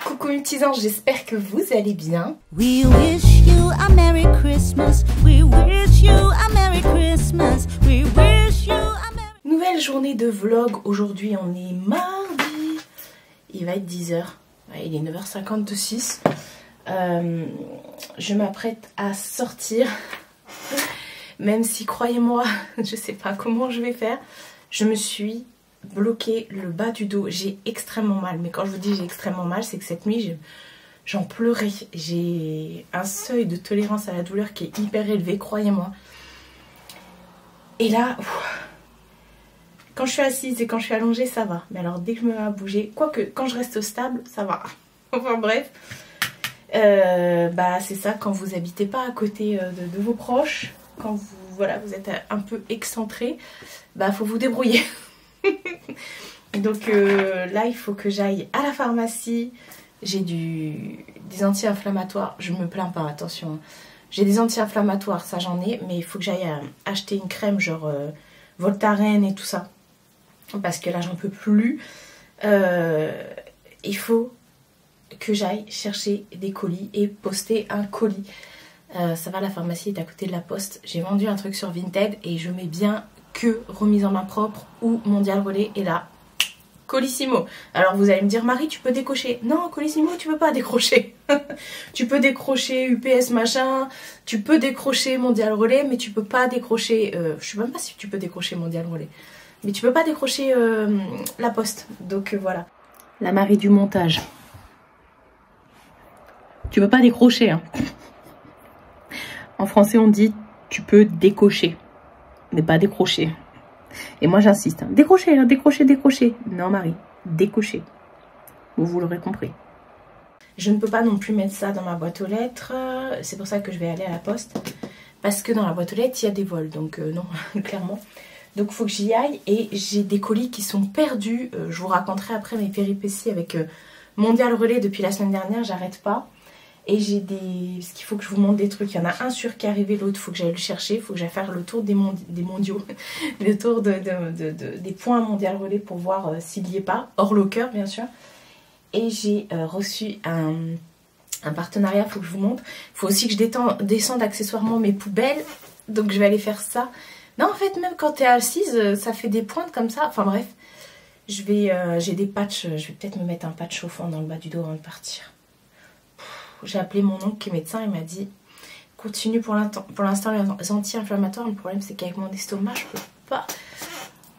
Coucou mes petits anges, j'espère que vous allez bien. We wish you a Merry Christmas. We wish you a Merry Christmas. We wish you a Merry... Nouvelle journée de vlog, aujourd'hui on est mardi. Il va être 10h, ouais, il est 9h56. Je m'apprête à sortir. Même si, croyez-moi, je sais pas comment je vais faire. Je me suis bloqué le bas du dos. J'ai extrêmement mal. Mais quand je vous dis j'ai extrêmement mal, c'est que cette nuit, j'en pleurais. J'ai un seuil de tolérance à la douleur qui est hyper élevé, croyez-moi. Et là, quand je suis assise et quand je suis allongée, ça va. Mais alors, dès que je me mets à bouger, quoique quand je reste stable, ça va. Enfin bref. C'est ça, quand vous habitez pas à côté de vos proches, quand vous êtes un peu excentré, faut vous débrouiller. Donc là il faut que j'aille à la pharmacie. J'ai des anti-inflammatoires, je me plains pas, attention. J'ai des anti-inflammatoires, ça j'en ai, mais il faut que j'aille acheter une crème genre Voltaren et tout ça. Parce que là j'en peux plus. Il faut que j'aille chercher des colis et poster un colis. Ça va, la pharmacie est à côté de la poste. J'ai vendu un truc sur Vinted et je mets bien que remise en main propre ou Mondial Relais. Et là, Colissimo. Alors vous allez me dire, Marie, tu peux décocher. Non, Colissimo, tu peux pas décrocher. Tu peux décrocher UPS machin, tu peux décrocher Mondial Relais, mais tu peux pas décrocher... je sais même pas si tu peux décrocher Mondial Relais. Mais tu peux pas décrocher la poste. Donc voilà. La Marie du montage. Tu peux pas décrocher, hein. En français, on dit tu peux décocher, mais pas décrocher. Et moi, j'insiste. Hein. Décrocher, hein, décrocher, décrocher. Non, Marie, décocher. Bon, vous l'aurez compris. Je ne peux pas non plus mettre ça dans ma boîte aux lettres. C'est pour ça que je vais aller à la poste. Parce que dans la boîte aux lettres, il y a des vols. Donc non, clairement. Donc il faut que j'y aille. Et j'ai des colis qui sont perdus. Je vous raconterai après mes péripéties avec Mondial Relais depuis la semaine dernière. J'arrête pas. Et j'ai des... Parce qu'il faut que je vous montre des trucs. Il y en a un sûr qui est arrivé, l'autre, il faut que j'aille le chercher. Il faut que j'aille faire le tour des mondiaux. Le tour des points Mondial Relais pour voir s'il n'y est pas. Hors locker, bien sûr. Et j'ai reçu un partenariat, il faut que je vous montre. Il faut aussi que je descende accessoirement mes poubelles. Donc je vais aller faire ça. Non, en fait, même quand tu es assise, ça fait des pointes comme ça. Enfin bref, j'ai des patchs. Je vais peut-être me mettre un patch chauffant dans le bas du dos avant de partir. J'ai appelé mon oncle qui est médecin, il m'a dit continue pour l'instant les anti-inflammatoires. Le problème c'est qu'avec mon estomac je peux pas.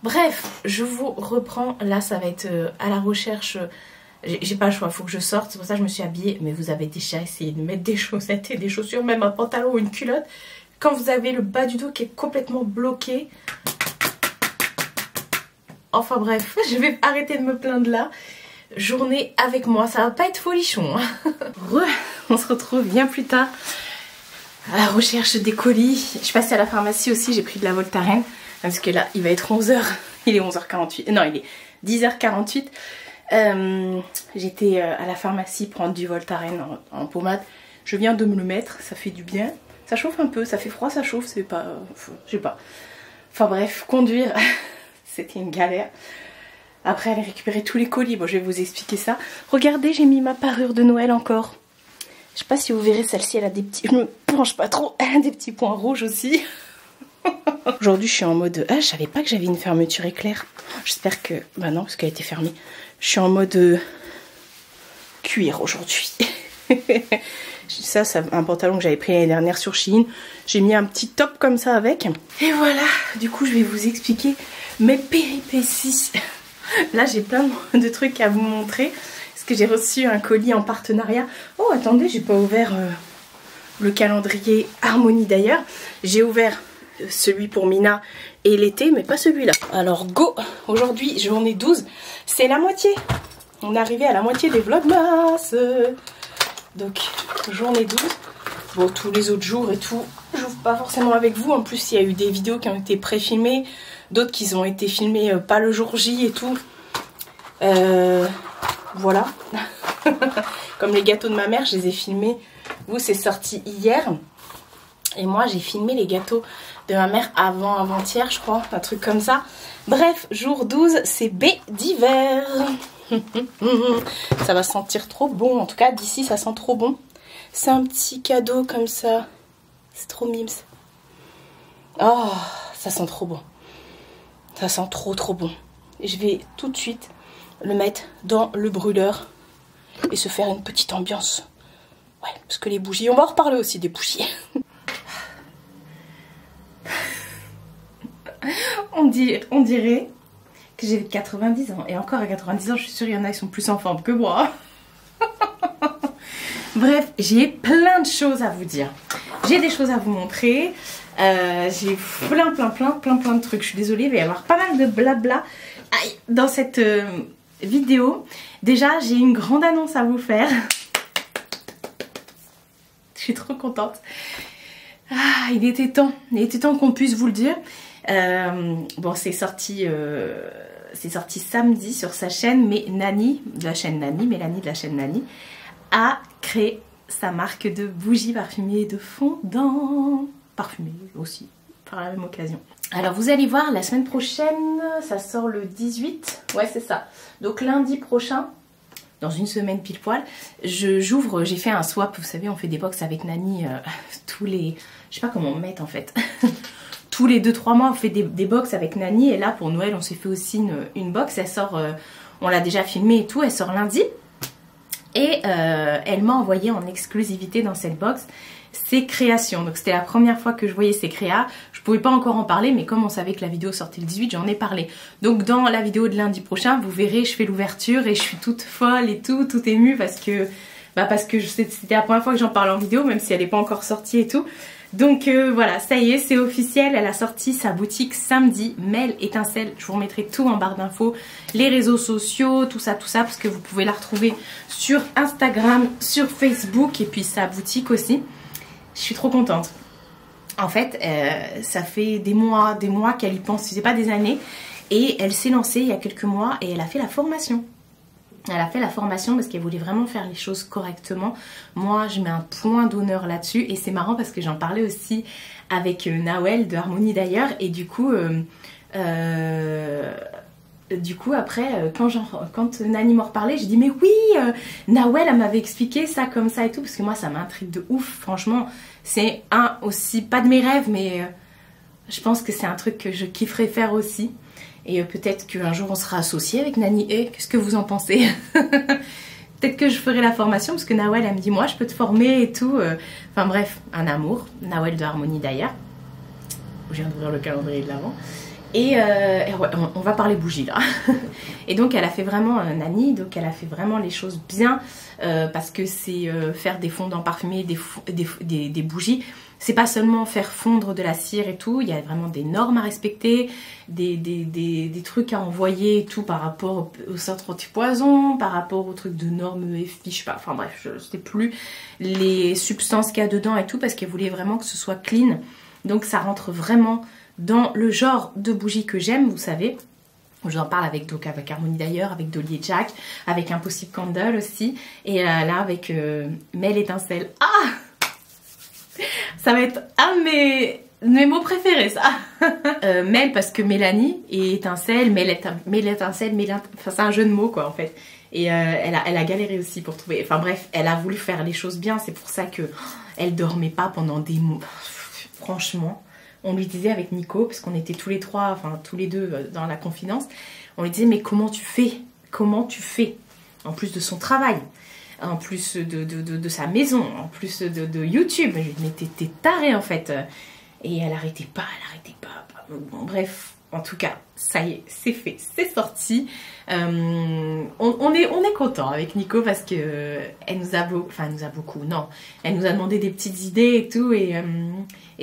Bref, je vous reprends. Là ça va être à la recherche. J'ai pas le choix, il faut que je sorte. C'est pour ça que je me suis habillée. Mais vous avez déjà essayé de mettre des chaussettes et des chaussures, même un pantalon ou une culotte, quand vous avez le bas du dos qui est complètement bloqué. Enfin bref, je vais arrêter de me plaindre là. Journée avec moi, ça va pas être folichon. On se retrouve bien plus tard à la recherche des colis. Je suis passée à la pharmacie aussi, j'ai pris de la Voltaren. Parce que là, il va être 11h. Il est 11h48. Non, il est 10h48. J'étais à la pharmacie prendre du Voltaren en pommade. Je viens de me le mettre, ça fait du bien. Ça chauffe un peu, ça fait froid, ça chauffe, c'est pas... je sais pas. Enfin bref, conduire, c'était une galère. Après aller récupérer tous les colis, bon je vais vous expliquer ça. Regardez, j'ai mis ma parure de Noël encore. Je sais pas si vous verrez, celle-ci elle a des petits... Je me penche pas trop, elle a des petits points rouges aussi. Aujourd'hui je suis en mode... Ah, je savais pas que j'avais une fermeture éclair. J'espère que... Bah non, parce qu'elle a été fermée. Je suis en mode cuir aujourd'hui. Ça c'est un pantalon que j'avais pris l'année dernière sur Shein. J'ai mis un petit top comme ça avec. Et voilà, du coup je vais vous expliquer mes péripéties. Là j'ai plein de trucs à vous montrer. Parce que j'ai reçu un colis en partenariat. Oh attendez, j'ai pas ouvert le calendrier Harmonie d'ailleurs. J'ai ouvert celui pour Mina et l'été, mais pas celui-là. Alors go, aujourd'hui journée 12, c'est la moitié. On est arrivé à la moitié des vlogmas. Donc journée 12. Bon, tous les autres jours et tout, j'ouvre pas forcément avec vous. En plus il y a eu des vidéos qui ont été pré-filmées, d'autres qui ont été filmées pas le jour J et tout. Voilà. Comme les gâteaux de ma mère, je les ai filmés. Vous, c'est sorti hier. Et moi, j'ai filmé les gâteaux de ma mère avant-hier, je crois. Un truc comme ça. Bref, jour 12, c'est B d'hiver. Ça va sentir trop bon. En tout cas, d'ici, ça sent trop bon. C'est un petit cadeau comme ça. C'est trop mimes. Oh, ça sent trop bon. Ça sent trop bon. Et je vais tout de suite le mettre dans le brûleur et se faire une petite ambiance. Ouais, parce que les bougies, on va en reparler aussi des bougies. On dirait que j'ai 90 ans. Et encore à 90 ans, je suis sûre, il y en a qui sont plus en forme que moi. Bref, j'ai plein de choses à vous dire. J'ai des choses à vous montrer. J'ai plein de trucs. Je suis désolée, il va y avoir pas mal de blabla dans cette vidéo. Déjà, j'ai une grande annonce à vous faire. Je suis trop contente. Ah, il était temps qu'on puisse vous le dire. Bon, c'est sorti samedi sur sa chaîne, mais Mélanie de la chaîne Nani, a créé sa marque de bougies parfumées et de fondants. Parfumées aussi, par la même occasion. Alors vous allez voir, la semaine prochaine, ça sort le 18. Ouais, c'est ça. Donc lundi prochain, dans une semaine pile poil, j'ai fait un swap. Vous savez, on fait des box avec Nani tous les... Je sais pas comment on met en fait. Tous les 2-3 mois, on fait des box avec Nani. Et là, pour Noël, on s'est fait aussi une box. Elle sort, on l'a déjà filmée et tout. Elle sort lundi. Et elle m'a envoyé en exclusivité dans cette box ses créations. Donc c'était la première fois que je voyais ses créas. Je pouvais pas encore en parler, mais comme on savait que la vidéo sortait le 18, j'en ai parlé. Donc dans la vidéo de lundi prochain, vous verrez, je fais l'ouverture et je suis toute folle et tout émue parce que c'était la première fois que j'en parle en vidéo, même si elle n'est pas encore sortie et tout. Donc voilà, ça y est, c'est officiel, elle a sorti sa boutique samedi, Mel Étincelle. Je vous remettrai tout en barre d'infos, les réseaux sociaux, tout ça, parce que vous pouvez la retrouver sur Instagram, sur Facebook et puis sa boutique aussi. Je suis trop contente. En fait, ça fait des mois qu'elle y pense, c'est pas des années. Et elle s'est lancée il y a quelques mois et elle a fait la formation. Elle a fait la formation parce qu'elle voulait vraiment faire les choses correctement. Moi, je mets un point d'honneur là-dessus. Et c'est marrant parce que j'en parlais aussi avec Nawel de Harmonie d'ailleurs. Et du coup après, quand Nani m'en reparlait, j'ai dit mais oui, Nawel, elle m'avait expliqué ça comme ça et tout. Parce que moi, ça m'intrigue de ouf. Franchement, c'est aussi, pas de mes rêves, mais je pense que c'est un truc que je kifferais faire aussi. Et peut-être qu'un jour on sera associés avec Nani. Et qu'est-ce que vous en pensez? Peut-être que je ferai la formation parce que Nawel, elle me dit moi je peux te former et tout. Enfin bref, un amour. Nawel de Harmonie d'ailleurs. Je viens d'ouvrir le calendrier de l'avant. Et ouais, on va parler bougies là. Et donc elle a fait vraiment, Nani, donc elle a fait vraiment les choses bien. Parce que c'est faire des fondants parfumés, des bougies. C'est pas seulement faire fondre de la cire et tout, il y a vraiment des normes à respecter, des trucs à envoyer et tout par rapport au centre anti-poison, par rapport aux trucs de normes EFI, je sais pas, enfin bref, je sais plus les substances qu'il y a dedans et tout parce qu'elle voulait vraiment que ce soit clean. Donc ça rentre vraiment dans le genre de bougie que j'aime, vous savez. Je vous en parle avec Harmonie d'ailleurs, avec Dolly et Jack, avec Impossible Candle aussi, et là avec Mel Étincelle. Ah! Ça va être un de mes mots préférés, ça. Mel parce que Mélanie et Étincelle, Mel Étincelle, enfin c'est un jeu de mots quoi en fait. Et elle a galéré aussi pour trouver, enfin bref, elle a voulu faire les choses bien, c'est pour ça que elle dormait pas pendant des mois. Franchement, on lui disait avec Nico, parce qu'on était tous les trois, enfin tous les deux dans la confidence, on lui disait mais comment tu fais? En plus de son travail, en plus de sa maison, en plus de YouTube. Je lui disais, mais t'es tarée en fait. Et elle arrêtait pas. Bon, bref, en tout cas, ça y est, c'est fait, c'est sorti. On est content avec Nico parce que elle nous a beaucoup, non, elle nous a demandé des petites idées et tout, et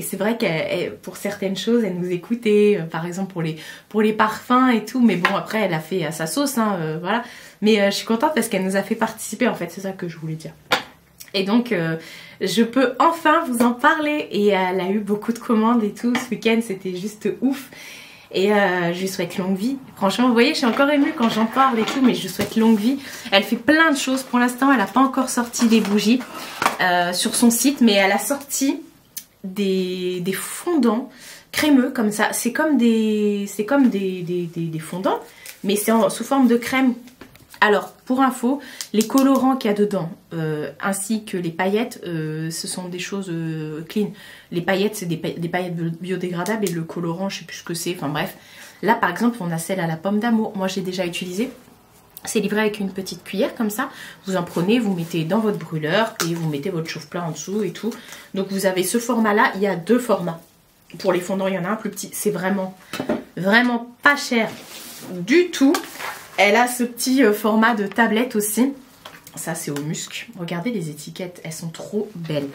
c'est vrai qu'elle, pour certaines choses, elle nous écoutait, par exemple pour les parfums et tout, mais bon après elle a fait à sa sauce, hein, voilà. Mais je suis contente parce qu'elle nous a fait participer en fait, c'est ça que je voulais dire. Et donc je peux enfin vous en parler, et elle a eu beaucoup de commandes et tout ce week-end, c'était juste ouf. Et je lui souhaite longue vie. Franchement, vous voyez, je suis encore émue quand j'en parle et tout, mais je lui souhaite longue vie. Elle fait plein de choses. Pour l'instant, elle n'a pas encore sorti des bougies sur son site, mais elle a sorti des fondants crémeux comme ça. C'est comme des fondants, mais c'est sous forme de crème. Alors, pour info, les colorants qu'il y a dedans, ainsi que les paillettes, ce sont des choses clean. Les paillettes, c'est des paillettes biodégradables et le colorant, je sais plus ce que c'est, enfin bref. Là, par exemple, on a celle à la pomme d'amour. Moi, j'ai déjà utilisé. C'est livré avec une petite cuillère comme ça. Vous en prenez, vous mettez dans votre brûleur et vous mettez votre chauffe-plat en dessous et tout. Donc, vous avez ce format-là. Il y a 2 formats. Pour les fondants, il y en a un plus petit. C'est vraiment, vraiment pas cher du tout. Elle a ce petit format de tablette aussi. Ça, c'est au musc. Regardez les étiquettes. Elles sont trop belles.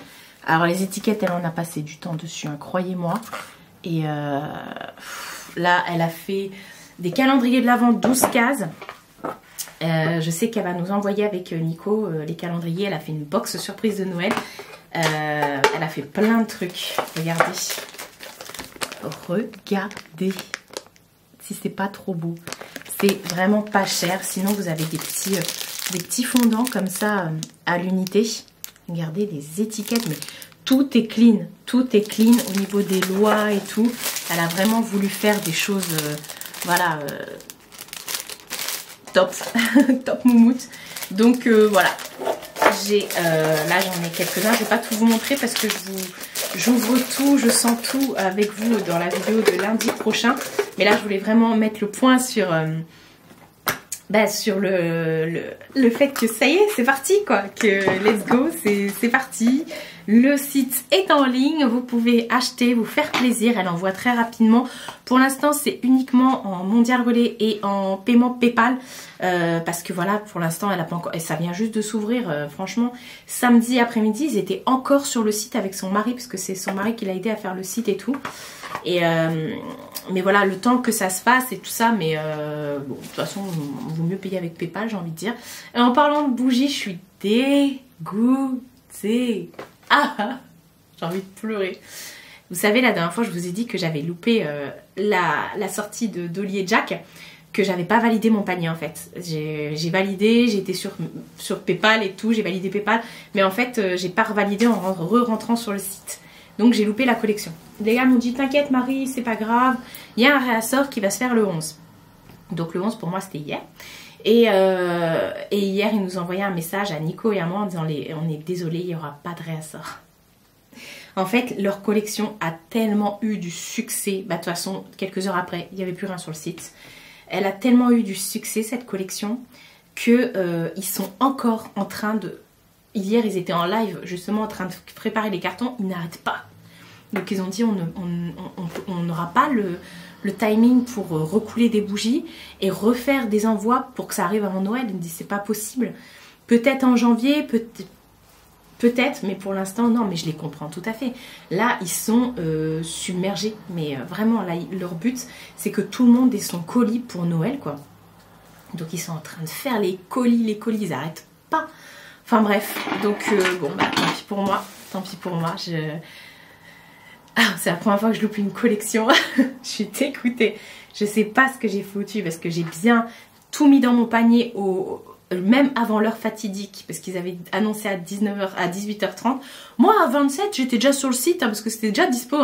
Alors, les étiquettes, elle en a passé du temps dessus, hein, croyez-moi. Et là, elle a fait des calendriers de l'Avent 12 cases. Je sais qu'elle va nous envoyer avec Nico les calendriers. Elle a fait une box surprise de Noël. Elle a fait plein de trucs. Regardez. Regardez. Si c'est pas trop beau. C'est vraiment pas cher. Sinon, vous avez des petits fondants comme ça à l'unité. Regardez les étiquettes. Mais tout est clean. Tout est clean au niveau des lois et tout. Elle a vraiment voulu faire des choses... voilà... top. Top moumoute. Donc, voilà. Là, j'en ai quelques-uns. Je vais pas tout vous montrer parce que j'ouvre tout, je sens tout avec vous dans la vidéo de lundi prochain. Mais là, je voulais vraiment mettre le point sur le fait que ça y est, c'est parti quoi. Que let's go, c'est parti. Le site est en ligne, vous pouvez acheter, vous faire plaisir, elle envoie très rapidement. Pour l'instant, c'est uniquement en Mondial Relais et en paiement PayPal. Parce que voilà, pour l'instant, elle a pas encore... Et ça vient juste de s'ouvrir, franchement. Samedi après-midi, ils étaient encore sur le site avec son mari, parce que c'est son mari qui l'a aidé à faire le site et tout. Et mais voilà, le temps que ça se fasse et tout ça, mais bon, de toute façon, il vaut mieux payer avec PayPal, j'ai envie de dire. Et en parlant de bougies, je suis dégoûtée. Ah, j'ai envie de pleurer. Vous savez, la dernière fois, je vous ai dit que j'avais loupé la sortie de Dolly et Jack, que j'avais pas validé mon panier en fait. J'ai validé, j'ai été sur PayPal et tout, j'ai validé PayPal, mais en fait, j'ai pas revalidé en re-rentrant sur le site. Donc j'ai loupé la collection. Les gars m'ont dit, t'inquiète Marie, c'est pas grave, il y a un réassort qui va se faire le 11. Donc le 11 pour moi c'était hier. Et hier, ils nous ont envoyé un message à Nico et à moi en disant on est désolé, il n'y aura pas de réassort. En fait, leur collection a tellement eu du succès. Bah, de toute façon, quelques heures après, il n'y avait plus rien sur le site. Elle a tellement eu du succès, cette collection, que ils sont encore en train de... Hier, ils étaient en live, justement, en train de préparer les cartons. Ils n'arrêtent pas. Donc, ils ont dit, on n'aura pas le timing pour recouler des bougies et refaire des envois pour que ça arrive avant Noël. Ils me disent c'est pas possible. Peut-être en janvier, peut-être, mais pour l'instant non, mais je les comprends tout à fait. Là, ils sont submergés, mais vraiment, là, leur but, c'est que tout le monde ait son colis pour Noël, quoi. Donc, ils sont en train de faire les colis, ils n'arrêtent pas. Enfin bref, donc bon, bah, tant pis pour moi, c'est la première fois que je loupe une collection. Je suis dégoûtée. Je sais pas ce que j'ai foutu parce que j'ai bien tout mis dans mon panier même avant l'heure fatidique parce qu'ils avaient annoncé à 18h30. Moi à 27 j'étais déjà sur le site parce que c'était déjà dispo.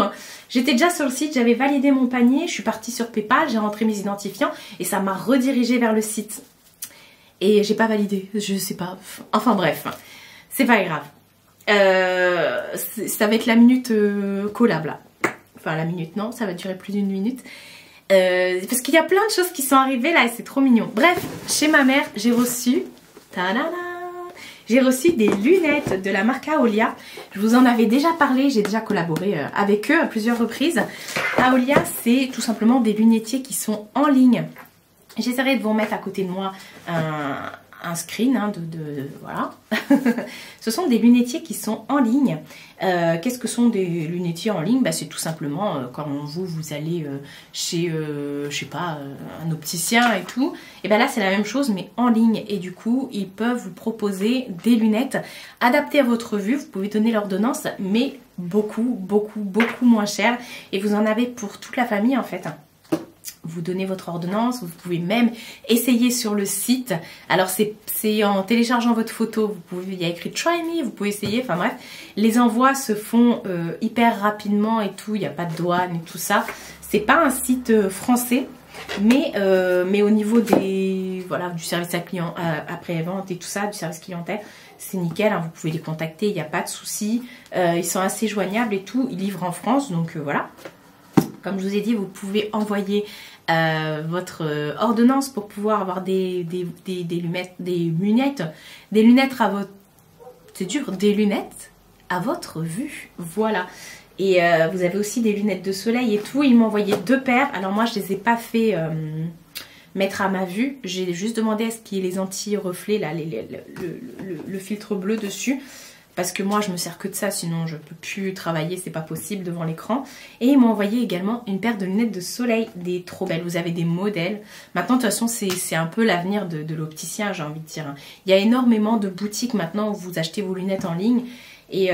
J'étais déjà sur le site, j'avais validé mon panier, je suis partie sur PayPal, j'ai rentré mes identifiants et ça m'a redirigé vers le site. Et j'ai pas validé, je sais pas. Enfin bref, c'est pas grave. Ça va être la minute collab là. Enfin la minute non, ça va durer plus d'1 minute. Parce qu'il y a plein de choses qui sont arrivées là et c'est trop mignon. Bref, chez ma mère, j'ai reçu des lunettes de la marque Aolia. Je vous en avais déjà parlé, j'ai déjà collaboré avec eux à plusieurs reprises. Aolia, c'est tout simplement des lunetiers qui sont en ligne. J'essaierai de vous remettre à côté de moi un screen, voilà. Ce sont des lunetiers qui sont en ligne. Qu'est-ce que sont des lunetiers en ligne? Bah, c'est tout simplement quand vous allez chez, je sais pas, un opticien et tout. Et bien là, c'est la même chose, mais en ligne. Et du coup, ils peuvent vous proposer des lunettes adaptées à votre vue. Vous pouvez donner l'ordonnance, mais beaucoup moins cher. Et vous en avez pour toute la famille, en fait. Vous donnez votre ordonnance, vous pouvez même essayer sur le site. Alors c'est en téléchargeant votre photo, il y a écrit Try Me, vous pouvez essayer, enfin bref. Les envois se font hyper rapidement et tout, il n'y a pas de douane et tout ça. C'est pas un site français, Mais au niveau des, voilà, du service à client après-vente et tout ça, du service clientèle, c'est nickel, hein, vous pouvez les contacter, il n'y a pas de souci. Ils sont assez joignables et tout, ils livrent en France, donc voilà. Comme je vous ai dit, vous pouvez envoyer votre ordonnance pour pouvoir avoir des lunettes à votre... C'est dur, des lunettes à votre vue, voilà. Et vous avez aussi des lunettes de soleil et tout. Ils m'ont envoyé 2 paires. Alors moi, je les ai pas fait mettre à ma vue. J'ai juste demandé à ce qu'il y ait les anti-reflets, là, le filtre bleu dessus. Parce que moi, je me sers que de ça, sinon je peux plus travailler, c'est pas possible devant l'écran. Et ils m'ont envoyé également une paire de lunettes de soleil, des trop belles. Vous avez des modèles. Maintenant, de toute façon, c'est un peu l'avenir de l'opticien, j'ai envie de dire. Il y a énormément de boutiques maintenant où vous achetez vos lunettes en ligne. Et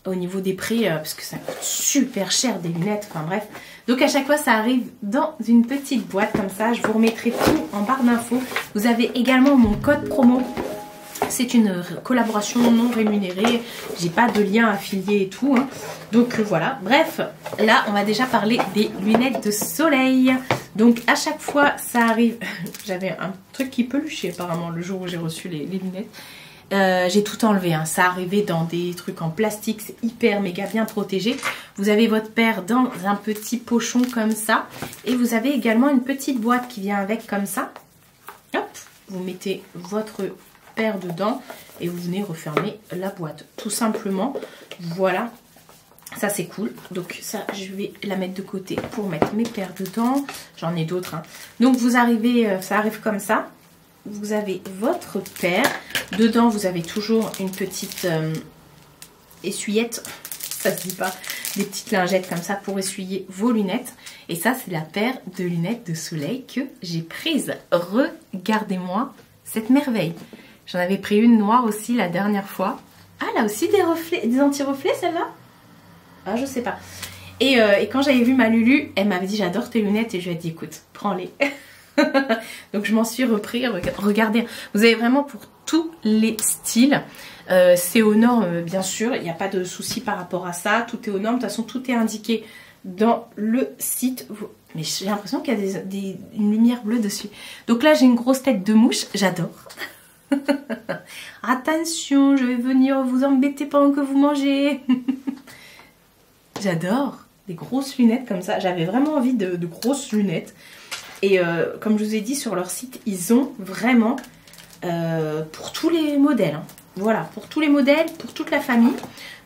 au niveau des prix, parce que ça coûte super cher des lunettes, enfin bref. Donc à chaque fois, ça arrive dans une petite boîte comme ça. Je vous remettrai tout en barre d'infos. Vous avez également mon code promo. C'est une collaboration non rémunérée, j'ai pas de lien affilié et tout, hein. Donc voilà, bref, là on va déjà parler des lunettes de soleil. Donc à chaque fois ça arrive, j'avais un truc qui peluchait apparemment le jour où j'ai reçu les lunettes. J'ai tout enlevé, hein. Ça arrivait dans des trucs en plastique, c'est hyper méga bien protégé. Vous avez votre paire dans un petit pochon comme ça. Et vous avez également une petite boîte qui vient avec comme ça. Hop, vous mettez votre paire dedans et vous venez refermer la boîte tout simplement. Voilà, ça c'est cool. Donc ça, je vais la mettre de côté pour mettre mes paires dedans. J'en ai d'autres, hein. Donc vous arrivez, ça arrive comme ça. Vous avez votre paire. Dedans, vous avez toujours une petite essuyette. Ça se dit pas. Des petites lingettes comme ça pour essuyer vos lunettes. Et ça, c'est la paire de lunettes de soleil que j'ai prise. Regardez-moi cette merveille. J'en avais pris une noire aussi la dernière fois. Ah, là aussi des reflets, des anti-reflets celle-là? Ah, je sais pas. Et quand j'avais vu ma Lulu, elle m'avait dit j'adore tes lunettes. Et je lui ai dit écoute, prends-les. Donc je m'en suis repris. Regardez, vous avez vraiment pour tous les styles. C'est aux normes bien sûr, il n'y a pas de souci par rapport à ça. Tout est aux normes, de toute façon tout est indiqué dans le site. Mais j'ai l'impression qu'il y a une lumière bleue dessus. Donc là j'ai une grosse tête de mouche, j'adore. Attention, je vais venir vous embêter pendant que vous mangez. J'adore des grosses lunettes comme ça. J'avais vraiment envie de grosses lunettes. Et comme je vous ai dit sur leur site, ils ont vraiment pour tous les modèles. Hein. Voilà, pour tous les modèles, pour toute la famille.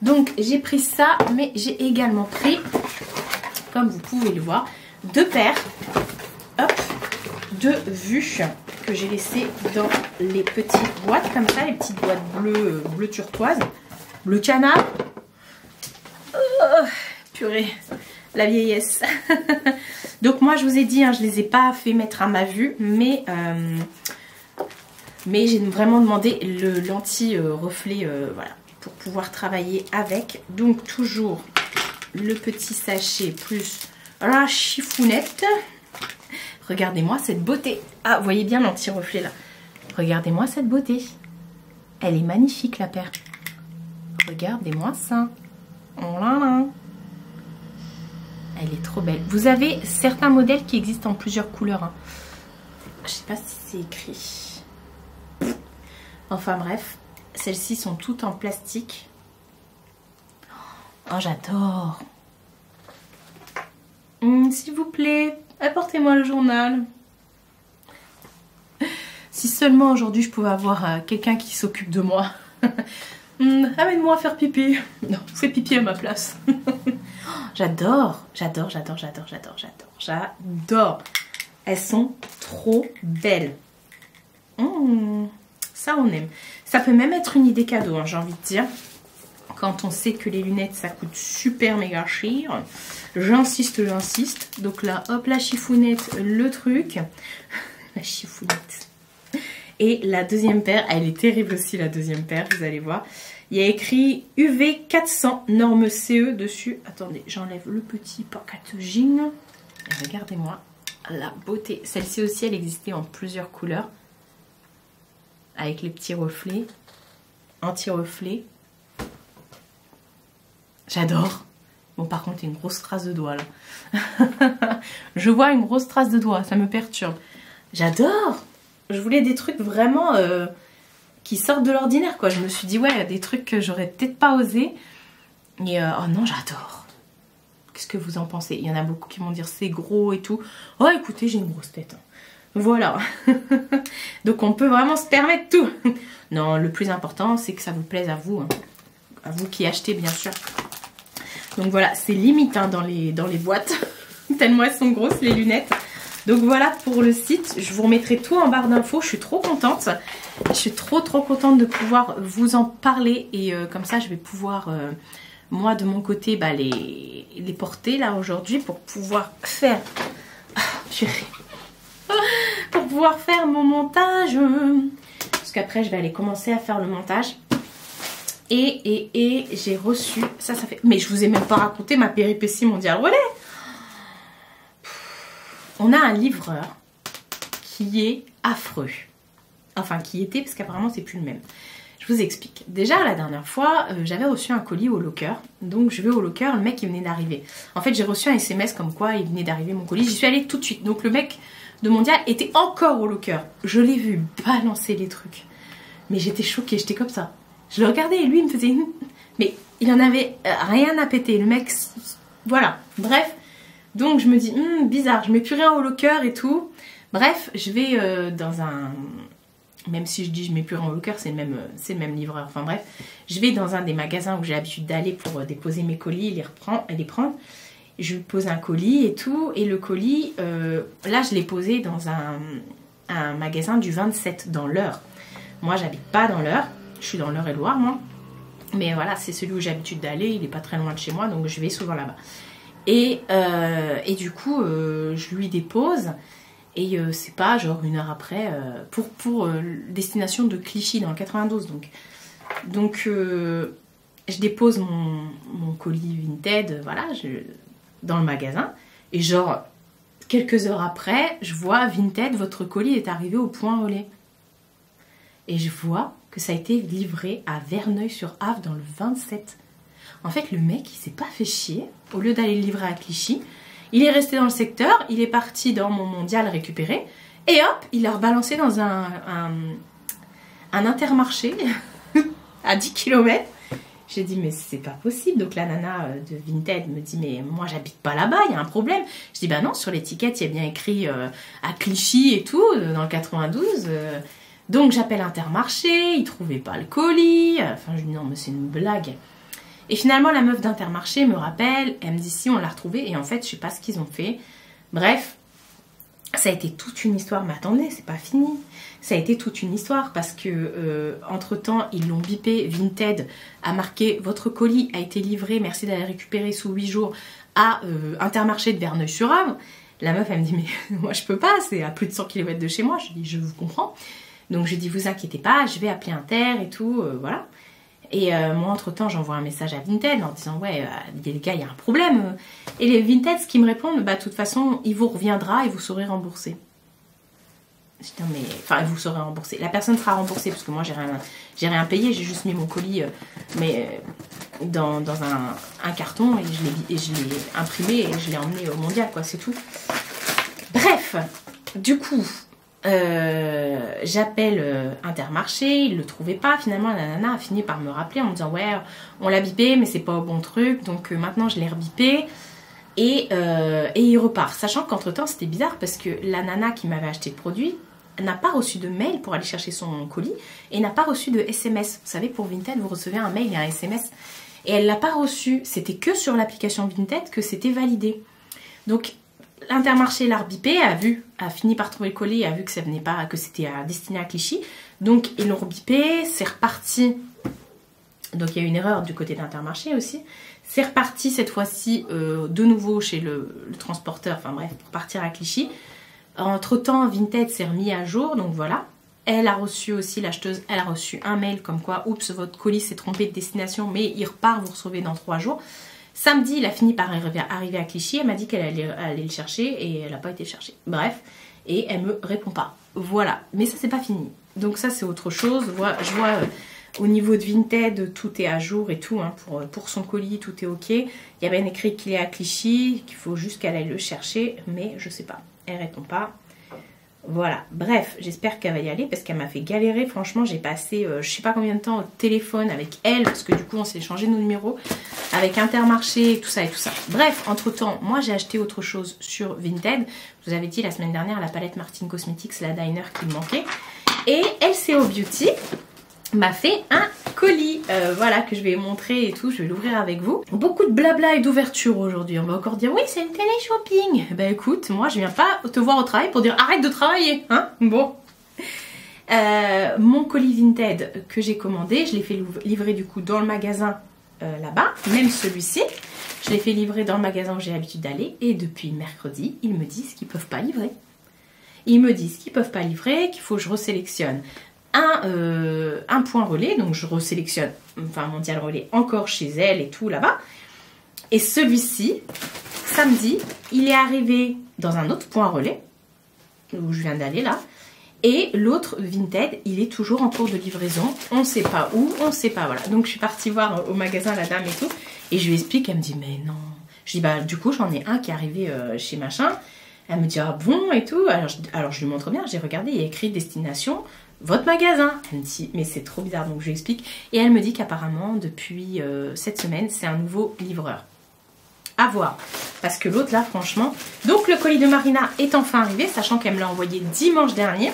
Donc j'ai pris ça, mais j'ai également pris, comme vous pouvez le voir, 2 paires hop, de vues que j'ai laissées dans les petites boîtes comme ça, les petites boîtes bleu turquoise, bleu canard. Oh, purée, la vieillesse. Donc moi je vous ai dit, hein, je ne les ai pas fait mettre à ma vue, mais j'ai vraiment demandé le l'anti-reflet voilà, pour pouvoir travailler avec. Donc toujours le petit sachet plus la chiffounette. Regardez-moi cette beauté. Ah, vous voyez bien l'anti-reflet là. Regardez-moi cette beauté. Elle est magnifique la paire. Regardez-moi ça. Oh là là. Elle est trop belle. Vous avez certains modèles qui existent en plusieurs couleurs. Hein. Je sais pas si c'est écrit. Enfin bref. Celles-ci sont toutes en plastique. Oh, j'adore. S'il vous plaît, apportez-moi le journal. Si seulement aujourd'hui je pouvais avoir quelqu'un qui s'occupe de moi. Amène-moi à faire pipi. Non, fais pipi à ma place. J'adore, j'adore, j'adore, j'adore, j'adore, j'adore, j'adore. Elles sont trop belles. Ça on aime. Ça peut même être une idée cadeau, hein, j'ai envie de dire. Quand on sait que les lunettes ça coûte super méga cher. J'insiste, j'insiste. Donc là, hop, la chiffounette, le truc. La chiffounette. Et la deuxième paire, elle est terrible aussi la deuxième paire, vous allez voir. Il y a écrit UV 400 norme CE dessus. Attendez, j'enlève le petit packaging. Et regardez-moi la beauté. Celle-ci aussi, elle existait en plusieurs couleurs. Avec les petits reflets, anti-reflets. J'adore. Bon, par contre, il y a une grosse trace de doigt, là. Je vois une grosse trace de doigt, ça me perturbe. J'adore. Je voulais des trucs vraiment qui sortent de l'ordinaire, quoi. Je me suis dit, ouais, des trucs que j'aurais peut-être pas osé. Et oh non, j'adore. Qu'est-ce que vous en pensez? Il y en a beaucoup qui vont dire c'est gros et tout. Oh, écoutez, j'ai une grosse tête. Voilà. Donc, on peut vraiment se permettre tout. Non, le plus important, c'est que ça vous plaise à vous. Hein. À vous qui achetez, bien sûr. Donc, voilà, c'est limite hein, dans les boîtes. Tellement elles sont grosses, les lunettes. Donc, voilà pour le site. Je vous remettrai tout en barre d'infos. Je suis trop contente. Je suis trop contente de pouvoir vous en parler. Et comme ça, je vais pouvoir... moi, de mon côté, bah, les porter là aujourd'hui pour pouvoir faire... pour pouvoir faire mon montage. Parce qu'après, je vais aller commencer à faire le montage. Et j'ai reçu... Ça fait... Mais je vous ai même pas raconté ma péripétie mondiale relais. On a un livreur qui est affreux. Enfin, qui était, parce qu'apparemment, c'est plus le même. Je vous explique. Déjà, la dernière fois, j'avais reçu un colis au locker. Donc, je vais au locker, le mec, il venait d'arriver. En fait, j'ai reçu un SMS comme quoi il venait d'arriver mon colis. J'y suis allée tout de suite. Donc, le mec de Mondial était encore au locker. Je l'ai vu balancer les trucs. Mais j'étais choquée, j'étais comme ça. Je le regardais et lui, il me faisait... Mais il en avait rien à péter. Le mec... Voilà. Bref. Donc, je me dis, bizarre. Je mets plus rien au locker et tout. Bref, je vais dans un... Même si je dis je mets plus rien au locker, c'est le même livreur. Enfin bref, je vais dans un des magasins où j'ai l'habitude d'aller pour déposer mes colis, les prendre. Je lui pose un colis et tout. Et le colis, là je l'ai posé dans un magasin du 27, dans l'Eure. Moi j'habite pas dans l'Eure, je suis dans l'Eure-et-Loire moi. Mais voilà, c'est celui où j'ai l'habitude d'aller, il est pas très loin de chez moi, donc je vais souvent là-bas. Et du coup, je lui dépose... Et c'est pas genre une heure après pour destination de Clichy dans le 92. Donc je dépose mon colis Vinted voilà, dans le magasin. Et genre quelques heures après, je vois Vinted, votre colis est arrivé au point relais. Et je vois que ça a été livré à Verneuil-sur-Avre dans le 27. En fait, le mec, il s'est pas fait chier. Au lieu d'aller le livrer à Clichy, il est resté dans le secteur, il est parti dans mon Mondial récupérer, et hop, il l'a rebalancé dans un Intermarché à 10 km. J'ai dit, mais c'est pas possible. Donc la nana de Vinted me dit, mais moi j'habite pas là-bas, il y a un problème. Je dis, bah non, sur l'étiquette, il y a bien écrit à Clichy et tout, dans le 92. Donc j'appelle Intermarché, ils trouvaient pas le colis. Enfin, je dis, non, mais c'est une blague. Et finalement, la meuf d'Intermarché me rappelle, elle me dit si on l'a retrouvé. Et en fait, je sais pas ce qu'ils ont fait. Bref, ça a été toute une histoire. Mais attendez, c'est pas fini. Ça a été toute une histoire parce que entre-temps, ils l'ont bipé. Vinted a marqué votre colis a été livré. Merci d'aller récupérer sous 8 jours à Intermarché de Verneuil-sur-Avre. La meuf, elle me dit mais moi je peux pas. C'est à plus de 100 km de chez moi. Je dis je vous comprends. Donc je dis vous inquiétez pas, je vais appeler Inter et tout. Voilà. Et moi, entre-temps, j'envoie un message à Vinted en disant « Ouais, les gars, il y a un problème. » Et les Vinted, ce qu'ils me répondent, bah, de toute façon, il vous reviendra et vous serez remboursé. Je dis « Non, mais... Enfin, vous serez remboursé. La personne sera remboursée parce que moi, j'ai rien payé. J'ai juste mis mon colis dans un carton et je l'ai imprimé et je l'ai emmené au Mondial, quoi. C'est tout. Bref, du coup... j'appelle Intermarché, ils le trouvaient pas. Finalement, la nana a fini par me rappeler en me disant ouais, on l'a bipé, mais c'est pas au bon truc. Donc maintenant, je l'ai rebipé et il repart. Sachant qu'entre temps, c'était bizarre parce que la nana qui m'avait acheté le produit n'a pas reçu de mail pour aller chercher son colis et n'a pas reçu de SMS. Vous savez, pour Vinted, vous recevez un mail et un SMS. Et elle l'a pas reçu. C'était que sur l'application Vinted que c'était validé. Donc L'Intermarché l'a rebipé, a fini par trouver le colis et a vu que ça venait pas, que c'était destiné à Clichy. Donc ils l'ont rebipé, c'est reparti. Donc il y a eu une erreur du côté d'Intermarché aussi. C'est reparti cette fois-ci de nouveau chez le transporteur, enfin bref, pour partir à Clichy. Entre-temps, Vinted s'est remis à jour, donc voilà. Elle a reçu aussi, l'acheteuse, elle a reçu un mail comme quoi, oups, votre colis s'est trompé de destination, mais il repart, vous recevez dans 3 jours. Samedi, il a fini par arriver à Clichy. Elle m'a dit qu'elle allait le chercher et elle n'a pas été chercher. Bref, et elle me répond pas. Voilà, mais ça, c'est pas fini. Donc ça, c'est autre chose. Je vois Au niveau de Vinted, tout est à jour et tout, hein, pour son colis, tout est ok. Il y a bien écrit qu'il est à Clichy, qu'il faut juste qu'elle aille le chercher, mais je sais pas, elle répond pas. Voilà, bref, j'espère qu'elle va y aller parce qu'elle m'a fait galérer. Franchement, j'ai passé je sais pas combien de temps au téléphone avec elle parce que du coup, on s'est échangé nos numéros avec Intermarché et tout ça et tout ça. Bref, entre-temps, moi, j'ai acheté autre chose sur Vinted. Je vous avais dit la semaine dernière, la palette Martin Cosmetics, la Diner qui me manquait. Et LCO Beauty m'a fait un colis, voilà, que je vais montrer et tout, je vais l'ouvrir avec vous. Beaucoup de blabla et d'ouverture aujourd'hui, on va encore dire oui c'est une télé shopping. Ben écoute, moi je viens pas te voir au travail pour dire arrête de travailler, hein. Bon. Mon colis Vinted que j'ai commandé, je l'ai fait livrer du coup dans le magasin là-bas, même celui-ci. Je l'ai fait livrer dans le magasin où j'ai l'habitude d'aller et depuis mercredi, ils me disent qu'ils peuvent pas livrer. Ils me disent qu'ils peuvent pas livrer, qu'il faut que je resélectionne un point relais, donc je resélectionne, enfin Mondial Relais encore chez elle et tout là-bas. Et celui-ci, samedi, il est arrivé dans un autre point relais, où je viens d'aller là. Et l'autre Vinted, il est toujours en cours de livraison. On ne sait pas où, on ne sait pas, voilà. Donc je suis partie voir au magasin la dame et tout. Et je lui explique, elle me dit, mais non. Je dis, bah du coup, j'en ai un qui est arrivé chez machin. Elle me dit, ah bon et tout. Alors je lui montre bien, j'ai regardé, il y a écrit destination, votre magasin. Elle me dit, mais c'est trop bizarre, donc je lui explique. Et elle me dit qu'apparemment, depuis cette semaine, c'est un nouveau livreur. À voir. Parce que l'autre là, franchement... Donc le colis de Marina est enfin arrivé, sachant qu'elle me l'a envoyé dimanche dernier.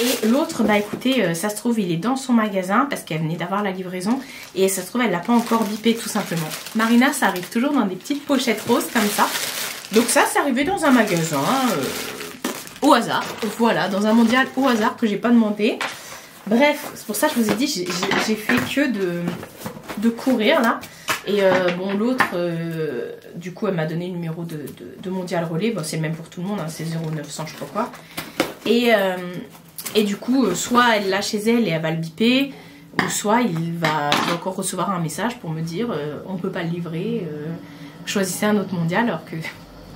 Et l'autre, bah écoutez, ça se trouve, il est dans son magasin parce qu'elle venait d'avoir la livraison. Et ça se trouve, elle l'a pas encore bipé tout simplement. Marina, ça arrive toujours dans des petites pochettes roses comme ça. Donc ça, c'est arrivé dans un magasin au hasard. Voilà, dans un mondial au hasard que j'ai pas demandé. Bref, c'est pour ça que je vous ai dit, j'ai fait que de courir là. Et bon, l'autre, du coup, elle m'a donné le numéro de Mondial Relais. Bon, c'est le même pour tout le monde, hein, c'est 0900 je sais pas quoi. Et du coup, soit elle l'a chez elle et elle va le biper, ou soit il va encore recevoir un message pour me dire on peut pas le livrer, choisissez un autre mondial, alors que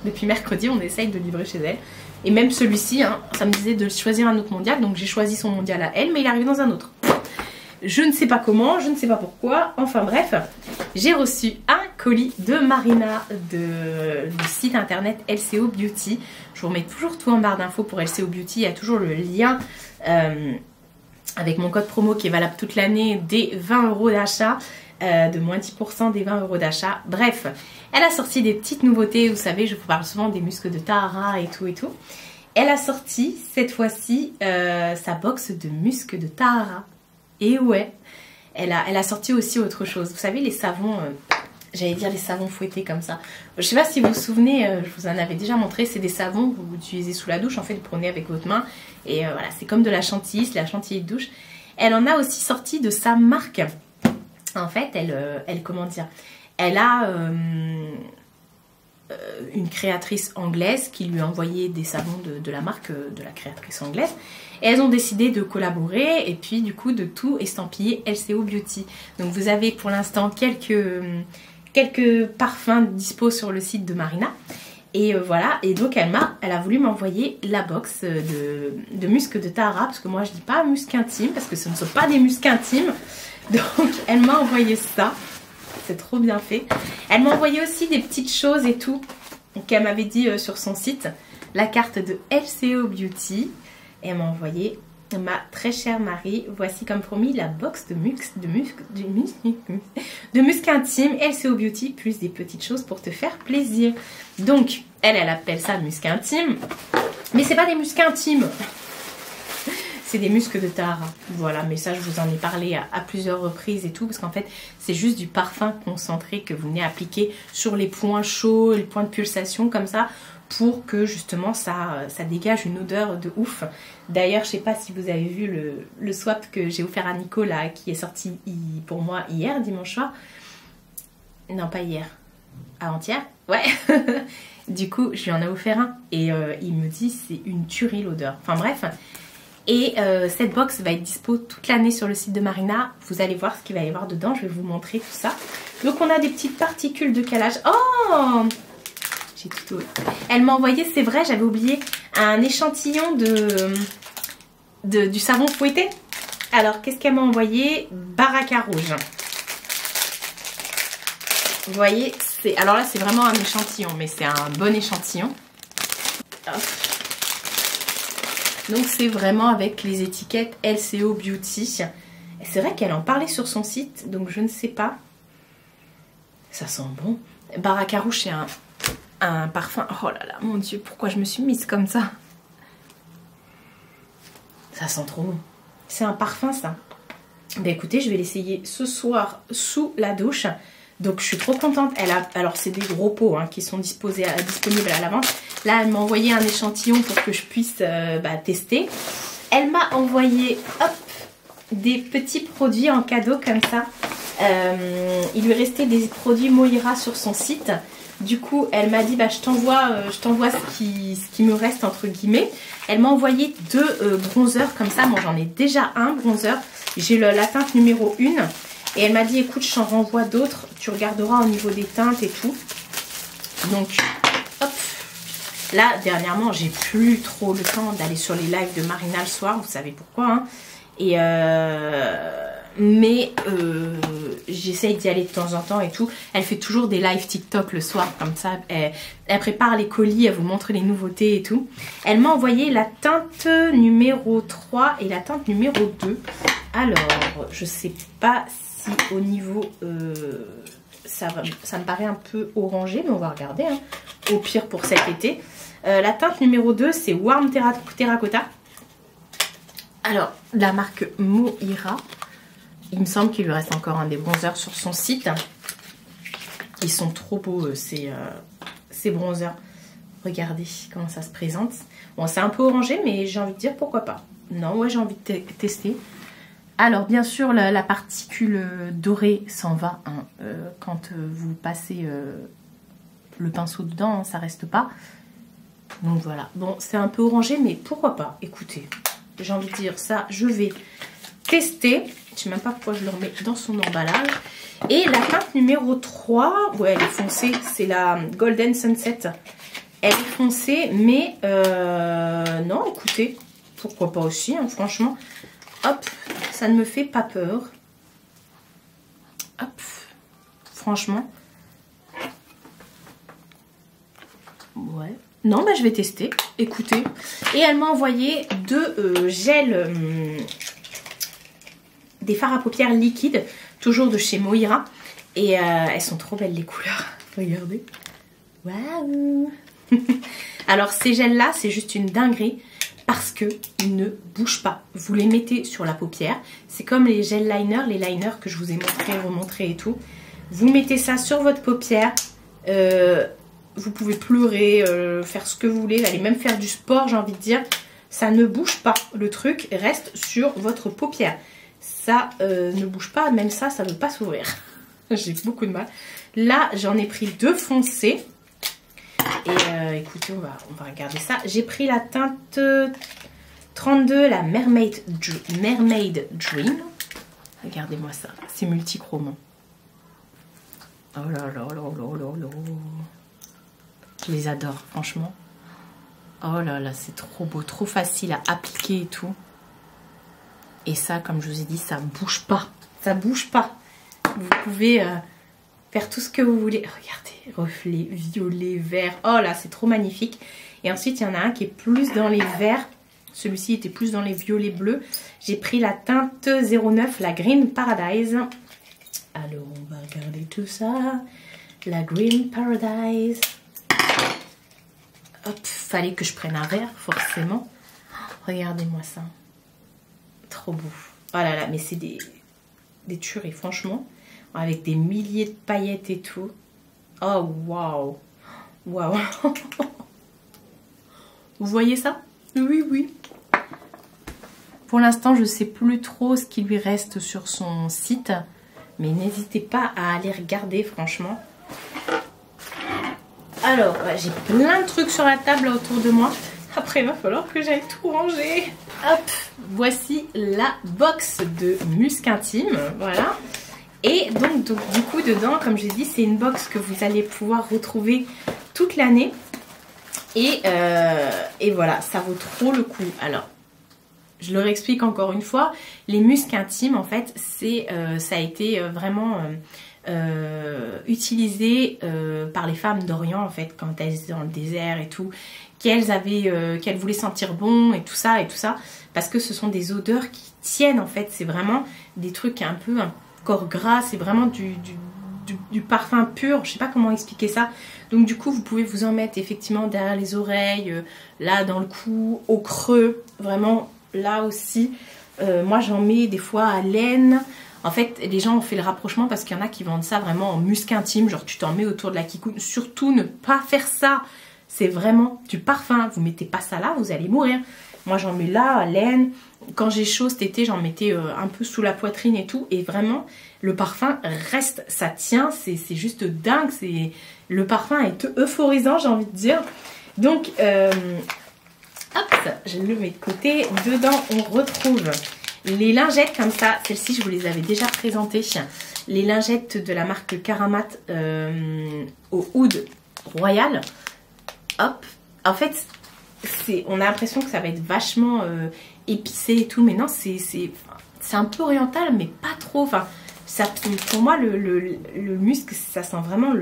depuis mercredi, on essaye de livrer chez elle. Et même celui-ci, hein, ça me disait de choisir un autre mondial, donc j'ai choisi son mondial à elle, mais il arrive dans un autre. Je ne sais pas comment, je ne sais pas pourquoi, enfin bref, j'ai reçu un colis de Marina du site internet LCO Beauty. Je vous remets toujours tout en barre d'infos pour LCO Beauty, il y a toujours le lien avec mon code promo qui est valable toute l'année des 20 € d'achat, de moins 10% des 20 € d'achat. Bref, elle a sorti des petites nouveautés, vous savez, je vous parle souvent des muscles de Tahara et tout et tout. Elle a sorti cette fois-ci sa box de muscles de Tahara. Et ouais, elle a sorti aussi autre chose. Vous savez, les savons, j'allais dire les savons fouettés comme ça. Je sais pas si vous vous souvenez, je vous en avais déjà montré, c'est des savons que vous utilisez sous la douche. En fait, vous prenez avec votre main et voilà, c'est comme de la chantilly, c'est la chantilly de douche. Elle en a aussi sorti de sa marque. En fait, elle comment dire, elle a une créatrice anglaise qui lui a envoyé des savons de la marque de la créatrice anglaise. Et elles ont décidé de collaborer et puis du coup de tout estampiller LCO Beauty. Donc vous avez pour l'instant quelques parfums dispo sur le site de Marina. Et voilà, et donc elle a voulu m'envoyer la box de muscles de Tahara, parce que moi je dis pas muscles intimes, parce que ce ne sont pas des muscles intimes. Donc elle m'a envoyé ça. C'est trop bien fait. Elle m'a envoyé aussi des petites choses et tout qu'elle m'avait dit sur son site. La carte de LCO Beauty. Et elle m'a envoyé, ma très chère Marie, voici comme promis la box de muscles intimes LCO Beauty, plus des petites choses pour te faire plaisir. Donc, elle appelle ça muscles intimes. Mais c'est pas des muscles intimes. C'est des muscles de Tahara. Voilà, mais ça je vous en ai parlé à plusieurs reprises et tout, parce qu'en fait c'est juste du parfum concentré que vous venez appliquer sur les points chauds, les points de pulsation comme ça, pour que justement ça dégage une odeur de ouf. D'ailleurs, je sais pas si vous avez vu le swap que j'ai offert à Nico là, qui est sorti pour moi hier, dimanche soir. Non, pas hier, avant-hier. Ouais. Du coup, je lui en ai offert un et il me dit c'est une tuerie l'odeur. Enfin bref. Et cette box va être dispo toute l'année sur le site de Marina. Vous allez voir ce qu'il va y avoir dedans. Je vais vous montrer tout ça. Donc on a des petites particules de calage. Oh, j'ai tout. Elle m'a envoyé, c'est vrai, j'avais oublié, un échantillon du savon fouetté. Alors, qu'est-ce qu'elle m'a envoyé? Baraka rouge. Vous voyez, alors là, c'est vraiment un échantillon, mais c'est un bon échantillon. Hop. Donc, c'est vraiment avec les étiquettes LCO Beauty. C'est vrai qu'elle en parlait sur son site, donc je ne sais pas. Ça sent bon. Baraka rouge, c'est un parfum. Oh là là, mon Dieu, pourquoi je me suis mise comme ça? Ça sent trop bon. C'est un parfum, ça. Ben écoutez, je vais l'essayer ce soir sous la douche. Donc je suis trop contente. Alors c'est des gros pots hein, qui sont disponibles à la vente. Là, elle m'a envoyé un échantillon pour que je puisse tester. Elle m'a envoyé des petits produits en cadeau comme ça. Il lui restait des produits Moira sur son site. Du coup, elle m'a dit, je t'envoie ce qui me reste entre guillemets. Elle m'a envoyé 2 bronzers comme ça. Moi, j'en ai déjà un bronzer. J'ai la teinte numéro 1. Et elle m'a dit, écoute, je t'en renvoie d'autres. Tu regarderas au niveau des teintes et tout. Donc, hop. Là, dernièrement, j'ai plus trop le temps d'aller sur les lives de Marina le soir. Vous savez pourquoi, hein. Et j'essaye d'y aller de temps en temps et tout. Elle fait toujours des lives TikTok le soir comme ça. Elle prépare les colis, elle vous montre les nouveautés et tout. Elle m'a envoyé la teinte numéro 3 et la teinte numéro 2. Alors, je sais pas si au niveau... ça me paraît un peu orangé, mais on va regarder. Hein. Au pire pour cet été. La teinte numéro 2, c'est Warm Terracotta. Alors, la marque Moira. Il me semble qu'il lui reste encore un des bronzers sur son site. Ils sont trop beaux, ces bronzers. Regardez comment ça se présente. Bon, c'est un peu orangé, mais j'ai envie de dire pourquoi pas. Non, ouais, j'ai envie de tester. Alors, bien sûr, la particule dorée s'en va. Hein, quand vous passez le pinceau dedans, hein, ça reste pas. Donc voilà. Bon, c'est un peu orangé, mais pourquoi pas. Écoutez, j'ai envie de dire ça, je vais tester. Je sais même pas pourquoi je le remets dans son emballage. Et la teinte numéro 3, ouais, elle est foncée, c'est la Golden Sunset. Elle est foncée, mais non, écoutez, pourquoi pas aussi, hein, franchement. Hop, ça ne me fait pas peur. Hop, franchement. Ouais. Non, je vais tester, écoutez. Et elle m'a envoyé 2 gels... des fards à paupières liquides, toujours de chez Moira. Et elles sont trop belles les couleurs. Regardez. Waouh. Alors ces gels là, c'est juste une dinguerie parce qu'ils ne bougent pas. Vous les mettez sur la paupière. C'est comme les gels liners, les liners que je vous ai remontré et tout. Vous mettez ça sur votre paupière. Vous pouvez pleurer, faire ce que vous voulez, aller même faire du sport, j'ai envie de dire. Ça ne bouge pas. Le truc reste sur votre paupière. Ça ne bouge pas, même ça ne veut pas s'ouvrir. J'ai beaucoup de mal. Là, j'en ai pris 2 foncés. Et écoutez, on va regarder ça. J'ai pris la teinte 32, la Mermaid Dream. Regardez-moi ça, c'est multichrome. Oh là là là là là là. Je les adore, franchement. Oh là là, c'est trop beau, trop facile à appliquer et tout. Et ça, comme je vous ai dit, ça bouge pas. Ça bouge pas. Vous pouvez faire tout ce que vous voulez. Regardez, reflet violet, vert. Oh là, c'est trop magnifique. Et ensuite, il y en a un qui est plus dans les verts. Celui-ci était plus dans les violets bleus. J'ai pris la teinte 09, la Green Paradise. Alors, on va regarder tout ça. La Green Paradise. Hop, fallait que je prenne un verre, forcément. Regardez-moi ça. Trop beau. Oh là là, mais c'est des tueries, franchement. Avec des milliers de paillettes et tout. Oh, waouh. Waouh. Vous voyez ça? Oui, oui. Pour l'instant, je ne sais plus trop ce qui lui reste sur son site. Mais n'hésitez pas à aller regarder, franchement. Alors, j'ai plein de trucs sur la table autour de moi. Après, il va falloir que j'aille tout ranger. Hop, voici la box de Musc Intime. Voilà. Et donc, du coup, dedans, comme j'ai dit, c'est une box que vous allez pouvoir retrouver toute l'année. Et voilà, ça vaut trop le coup. Alors, je le réexplique encore une fois, les muscs intimes, en fait, ça a été vraiment utilisé par les femmes d'Orient, en fait, quand elles étaient dans le désert et tout, qu'elles voulaient sentir bon et tout ça, parce que ce sont des odeurs qui tiennent, en fait. C'est vraiment des trucs un corps gras, c'est vraiment du parfum pur, je sais pas comment expliquer ça. Donc du coup vous pouvez vous en mettre effectivement derrière les oreilles, là dans le cou, au creux, vraiment là aussi. Moi j'en mets des fois à l'aine. En fait les gens ont fait le rapprochement parce qu'il y en a qui vendent ça vraiment en musc intime, genre tu t'en mets autour de la kikoune. Surtout ne pas faire ça, c'est vraiment du parfum, vous mettez pas ça là, vous allez mourir. Moi j'en mets là à l'aine. Quand j'ai chaud cet été, j'en mettais un peu sous la poitrine et tout. Et vraiment, le parfum reste, ça tient, c'est juste dingue. Le parfum est euphorisant, j'ai envie de dire. Donc, hop, je le mets de côté. Dedans, on retrouve les lingettes comme ça. Celles-ci, je vous les avais déjà présentées. Les lingettes de la marque Karamat au oud royal. Hop, en fait, on a l'impression que ça va être vachement épicé et tout, mais non, c'est un peu oriental, mais pas trop. Enfin, pour moi, le musc, ça sent vraiment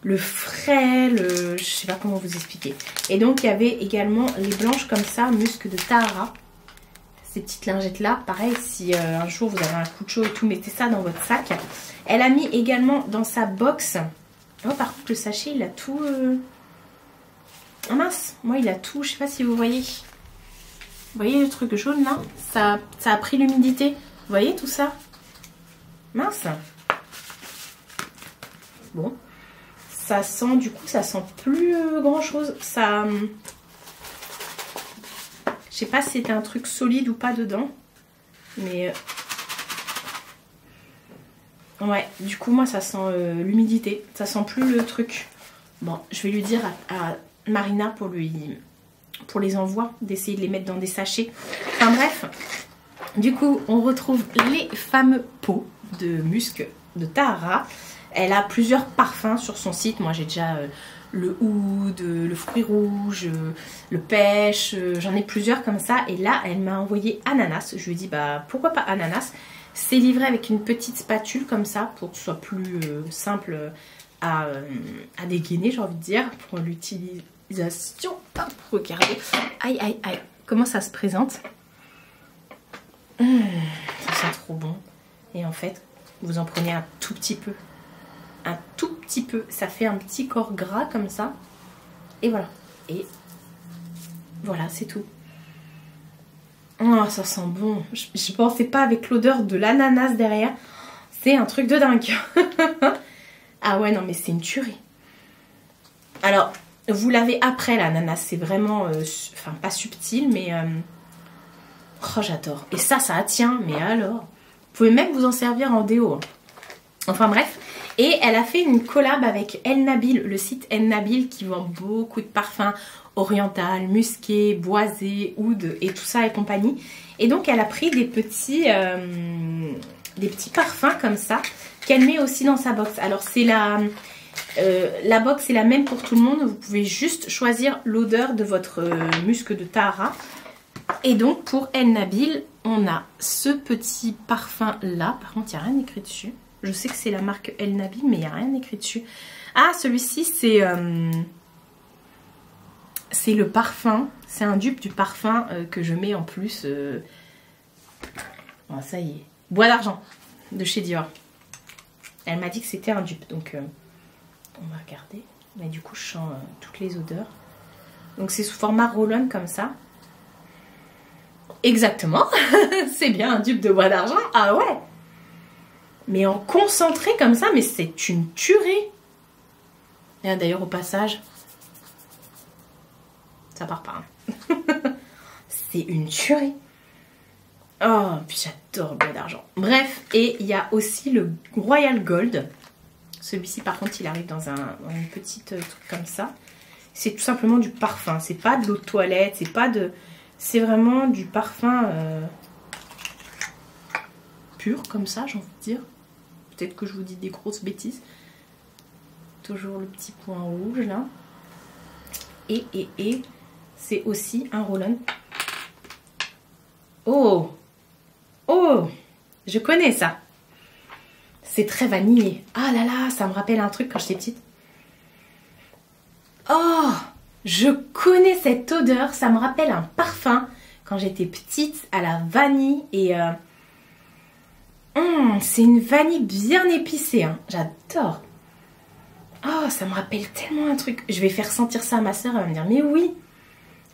le frais, je sais pas comment vous expliquer. Et donc, il y avait également les blanches comme ça, musc de Tahara. Ces petites lingettes là, pareil, si un jour vous avez un coup de chaud et tout, mettez ça dans votre sac. Elle a mis également dans sa box. Oh, par contre, le sachet, il a tout. Ah mince, moi il a tout, je sais pas si vous voyez. Vous voyez le truc jaune là, ça a pris l'humidité. Vous voyez tout ça? Mince. Bon. Ça sent, du coup, ça sent plus grand chose. Ça. Je sais pas si c'était un truc solide ou pas dedans. Mais. Ouais, du coup, moi ça sent l'humidité. Ça sent plus le truc. Bon, je vais lui dire à Marina pour les envois, d'essayer de les mettre dans des sachets. Enfin bref, du coup on retrouve les fameux pots de musc de Tahara. Elle a plusieurs parfums sur son site. Moi j'ai déjà le oud, le fruit rouge, le pêche, j'en ai plusieurs comme ça. Et là elle m'a envoyé ananas. Je lui ai dit bah pourquoi pas ananas. C'est livré avec une petite spatule comme ça pour que ce soit plus simple à dégainer, j'ai envie de dire, pour l'utilisation. Hop, regardez, aïe aïe aïe, comment ça se présente. Ça sent trop bon. Et en fait vous en prenez un tout petit peu, ça fait un petit corps gras comme ça, et voilà, c'est tout. Oh, ça sent bon. Je pensais pas avec l'odeur de l'ananas derrière, c'est un truc de dingue. Ah ouais, non mais c'est une tuerie. Alors vous l'avez après l'ananas, c'est vraiment, enfin pas subtil, mais oh j'adore. Et ça tient, mais alors, vous pouvez même vous en servir en déo. Enfin bref, et elle a fait une collab avec El Nabil, le site El Nabil qui vend beaucoup de parfums oriental, musqué, boisé, oud et tout ça et compagnie. Et donc elle a pris des petits parfums comme ça qu'elle met aussi dans sa box. Alors c'est la box est la même pour tout le monde. Vous pouvez juste choisir l'odeur de votre musc de Tahara. Et donc pour El Nabil, on a ce petit parfum là. Par contre, il n'y a rien écrit dessus. Je sais que c'est la marque El Nabil, mais il n'y a rien écrit dessus. Ah, celui-ci, c'est le parfum. C'est un dupe du parfum que je mets en plus. Oh, ça y est. Bois d'argent de chez Dior. Elle m'a dit que c'était un dupe, donc on va regarder. Mais du coup, je sens toutes les odeurs. Donc c'est sous format roll-on comme ça. Exactement. C'est bien un dupe de bois d'argent. Ah ouais. Mais en concentré comme ça, mais c'est une tuerie. Et d'ailleurs au passage, ça part pas. Hein. C'est une tuerie. Oh, puis j'adore le bois d'argent. Bref, et il y a aussi le Royal Gold. Celui-ci par contre il arrive dans une petite truc comme ça. C'est tout simplement du parfum. C'est pas de l'eau de toilette, c'est pas de... C'est vraiment du parfum pur comme ça, j'ai envie de dire. Peut-être que je vous dis des grosses bêtises. Toujours le petit point rouge là. Et c'est aussi un roll-on. Oh, oh, je connais ça. C'est très vanillé. Ah là là, ça me rappelle un truc quand j'étais petite. Oh, je connais cette odeur. Ça me rappelle un parfum quand j'étais petite à la vanille. Et c'est une vanille bien épicée. Hein. J'adore. Oh, ça me rappelle tellement un truc. Je vais faire sentir ça à ma soeur. Elle va me dire, mais oui.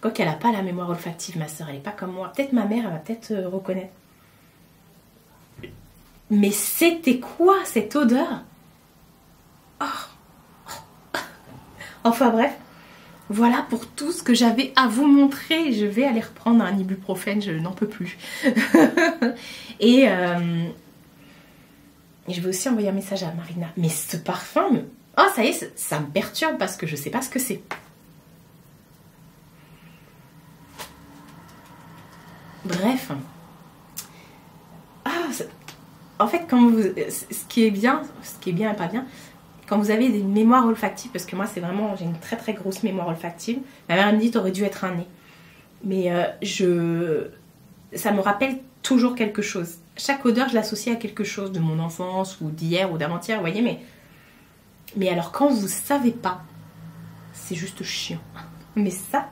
Quoi qu'elle n'a pas la mémoire olfactive, ma soeur. Elle n'est pas comme moi. Peut-être ma mère, elle va peut-être reconnaître. Mais c'était quoi cette odeur? Oh. Enfin bref. Voilà pour tout ce que j'avais à vous montrer. Je vais aller reprendre un ibuprofène. Je n'en peux plus. Et je vais aussi envoyer un message à Marina. Mais ce parfum... Oh, ça y est, ça me perturbe parce que je sais pas ce que c'est. Bref. En fait, quand vous, ce qui est bien et pas bien, quand vous avez des mémoires olfactives, parce que moi, c'est vraiment, j'ai une très très grosse mémoire olfactive. Ma mère me dit, t'aurais dû être un nez. Mais ça me rappelle toujours quelque chose. Chaque odeur, je l'associe à quelque chose de mon enfance ou d'hier ou d'avant-hier, vous voyez, mais alors quand vous savez pas, c'est juste chiant. Mais ça,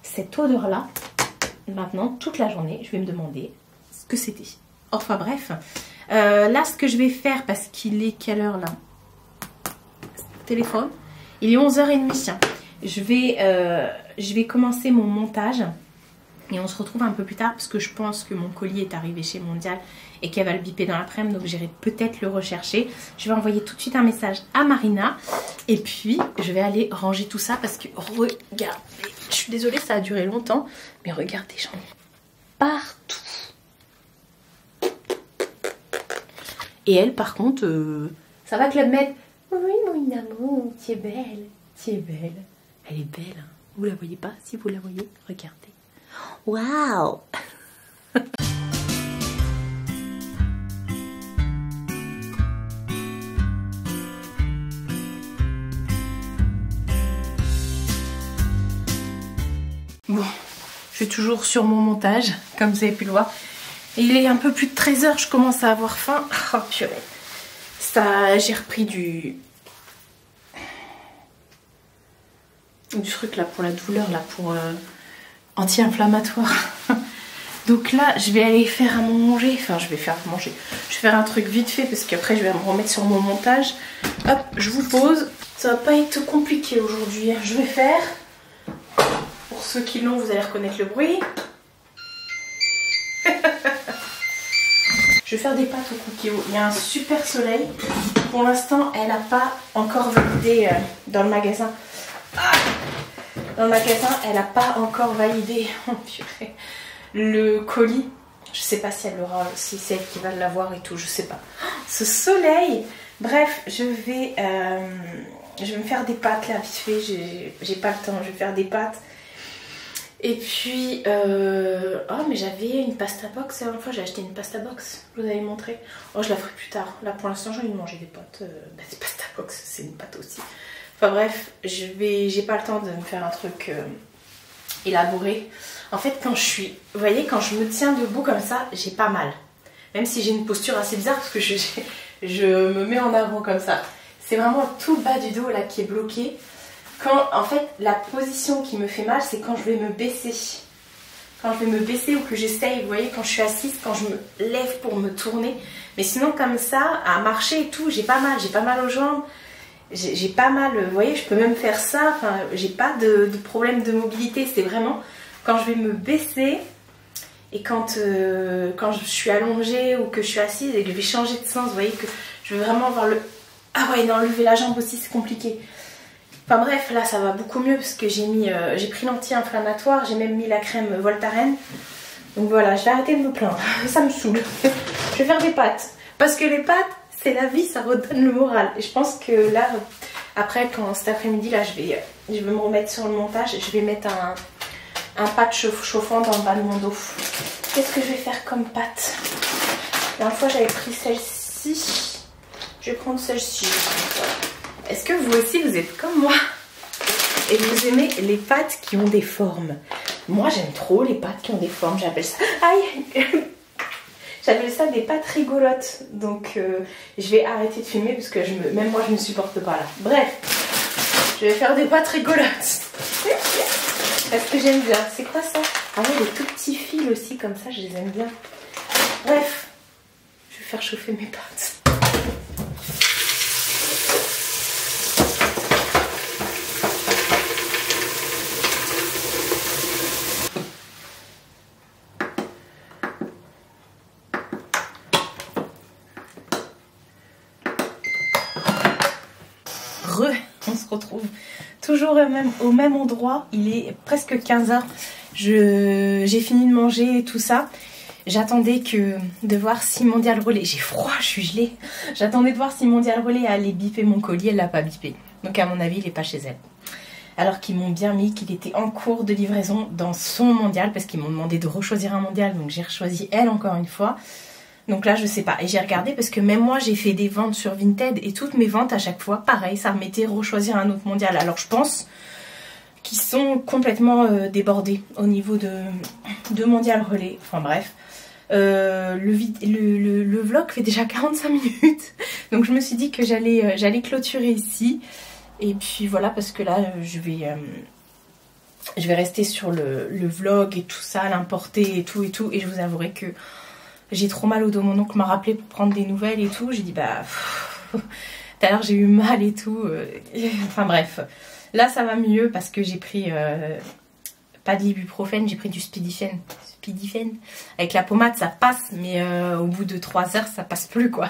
cette odeur-là, maintenant, toute la journée, je vais me demander ce que c'était. Enfin bref, là ce que je vais faire, parce qu'il est quelle heure là? Téléphone. Il est 11h30. Je vais commencer mon montage. Et on se retrouve un peu plus tard parce que je pense que mon colis est arrivé chez Mondial et qu'elle va le biper dans l'après-midi. Donc j'irai peut-être le rechercher. Je vais envoyer tout de suite un message à Marina. Et puis je vais aller ranger tout ça parce que regardez. Je suis désolée, ça a duré longtemps. Mais regardez, j'en ai partout. Et elle par contre, ça va Club Med? Oui mon amour, tu es belle. Tu es belle. Elle est belle. Hein. Vous la voyez pas? Si vous la voyez, regardez. Waouh. Bon, je suis toujours sur mon montage, comme vous avez pu le voir. Et il est un peu plus de 13h, je commence à avoir faim. Oh purée. Ça, j'ai repris du truc là pour la douleur, là pour anti-inflammatoire. Donc là, je vais aller faire à manger. Enfin, je vais faire à manger. Je vais faire un truc vite fait parce qu'après, je vais me remettre sur mon montage. Hop, je vous pose. Ça va pas être compliqué aujourd'hui. Je vais faire... Pour ceux qui l'ont, vous allez reconnaître le bruit. Je vais faire des pâtes au cookies. Il y a un super soleil. Pour l'instant, elle n'a pas encore validé dans le magasin. Dans le magasin, elle n'a pas encore validé le colis. Je sais pas si elle l'aura, si c'est elle qui va l'avoir et tout, je sais pas. Ce soleil. Bref, je vais me faire des pâtes là, vite fait. J'ai pas le temps, je vais faire des pâtes. Et puis, oh mais j'avais une pasta box. La dernière fois, j'ai acheté une pasta box. Je vous avais montré. Oh, je la ferai plus tard. Là, pour l'instant, j'ai envie de manger des pâtes. Des pasta box, c'est une pâte aussi. Enfin bref, j'ai pas le temps de me faire un truc élaboré. En fait, quand je suis... Vous voyez, quand je me tiens debout comme ça, j'ai pas mal. Même si j'ai une posture assez bizarre parce que je me mets en avant comme ça. C'est vraiment tout le bas du dos là qui est bloqué. Quand, en fait, la position qui me fait mal, c'est quand je vais me baisser. Quand je vais me baisser ou que j'essaye, vous voyez, quand je suis assise, quand je me lève pour me tourner. Mais sinon, comme ça, à marcher et tout, j'ai pas mal. J'ai pas mal aux jambes. J'ai pas mal, vous voyez, je peux même faire ça, enfin, j'ai pas de problème de mobilité, c'est vraiment quand je vais me baisser et quand je suis allongée ou que je suis assise et que je vais changer de sens, vous voyez, que je veux vraiment avoir le... Ah ouais, non, lever la jambe aussi, c'est compliqué. Enfin bref, là, ça va beaucoup mieux parce que j'ai pris l'anti-inflammatoire, j'ai même mis la crème Voltaren. Donc voilà, je vais arrêter de me plaindre, ça me saoule. Je vais faire des pâtes, parce que les pâtes, c'est la vie, ça redonne le moral. Et je pense que là, après, quand cet après-midi, là, je vais me remettre sur le montage. Je vais mettre un pâte chauffant dans le bas de mon dos. Qu'est-ce que je vais faire comme pâte? La dernière fois, j'avais pris celle-ci. Je vais prendre celle-ci. Est-ce que vous aussi, vous êtes comme moi et vous aimez les pâtes qui ont des formes? Moi j'aime trop les pâtes qui ont des formes, j'appelle ça... Aïe. J'appelle ça des pâtes rigolotes. Donc je vais arrêter de filmer parce que même moi je ne supporte pas là. Bref, je vais faire des pâtes rigolotes. Parce que j'aime bien. C'est quoi ça? Ah ouais, des tout petits fils aussi comme ça, je les aime bien. Bref, je vais faire chauffer mes pâtes. On se retrouve toujours au même endroit. Il est presque 15h. J'ai fini de manger et tout ça. J'attendais de voir si Mondial Relais... J'ai froid, je suis gelée. J'attendais de voir si Mondial Relais allait biper mon colis. Elle l'a pas bipé. Donc à mon avis, il n'est pas chez elle. Alors qu'ils m'ont bien mis qu'il était en cours de livraison dans son Mondial. Parce qu'ils m'ont demandé de rechoisir un Mondial. Donc j'ai rechoisi elle encore une fois. Donc là, je sais pas. Et j'ai regardé parce que même moi, j'ai fait des ventes sur Vinted et toutes mes ventes à chaque fois, pareil, ça remettait rechoisir un autre Mondial. Alors je pense qu'ils sont complètement débordés au niveau de Mondial Relais. Enfin bref. Le vlog fait déjà 45 minutes. Donc je me suis dit que j'allais clôturer ici. Et puis voilà, parce que là, je vais rester sur le vlog et tout ça, l'importer et tout. Et je vous avouerai que j'ai trop mal au dos. Mon oncle m'a rappelé pour prendre des nouvelles et tout. J'ai dit bah... tout à l'heure j'ai eu mal et tout. Enfin bref. Là ça va mieux parce que j'ai pris... pas de l'ibuprofène, j'ai pris du Speedifen. Avec la pommade ça passe. Mais au bout de 3 heures ça passe plus quoi.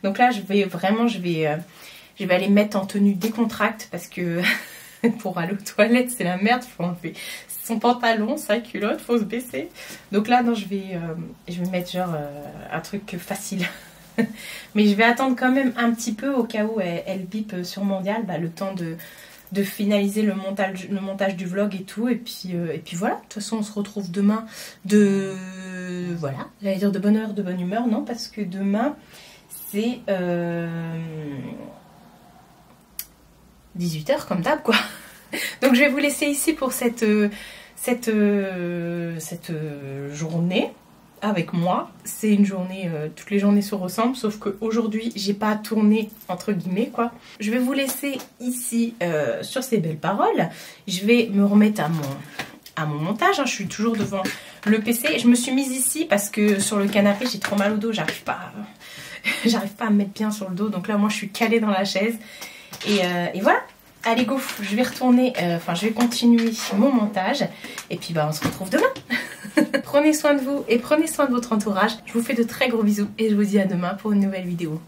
Donc là je vais aller mettre en tenue décontracte. Parce que pour aller aux toilettes c'est la merde. Faut enlever son pantalon, sa culotte, faut se baisser. Donc là, non, je vais mettre genre un truc facile. Mais je vais attendre quand même un petit peu au cas où elle bip sur Mondial, bah, le temps de finaliser le montage du vlog et tout. Et puis voilà, de toute façon, on se retrouve demain voilà, j'allais dire de bonne heure, de bonne humeur. Non, parce que demain, c'est 18h comme d'hab, quoi. Donc je vais vous laisser ici pour cette journée avec moi. C'est une journée, toutes les journées se ressemblent, sauf qu'aujourd'hui j'ai pas tourné entre guillemets quoi. Je vais vous laisser ici sur ces belles paroles. Je vais me remettre à mon montage, hein. Je suis toujours devant le PC. Je me suis mise ici parce que sur le canapé j'ai trop mal au dos, j'arrive pas à me mettre bien sur le dos. Donc là moi je suis calée dans la chaise et voilà. Allez go, je vais retourner, je vais continuer mon montage et puis bah on se retrouve demain. Prenez soin de vous et prenez soin de votre entourage. Je vous fais de très gros bisous et je vous dis à demain pour une nouvelle vidéo.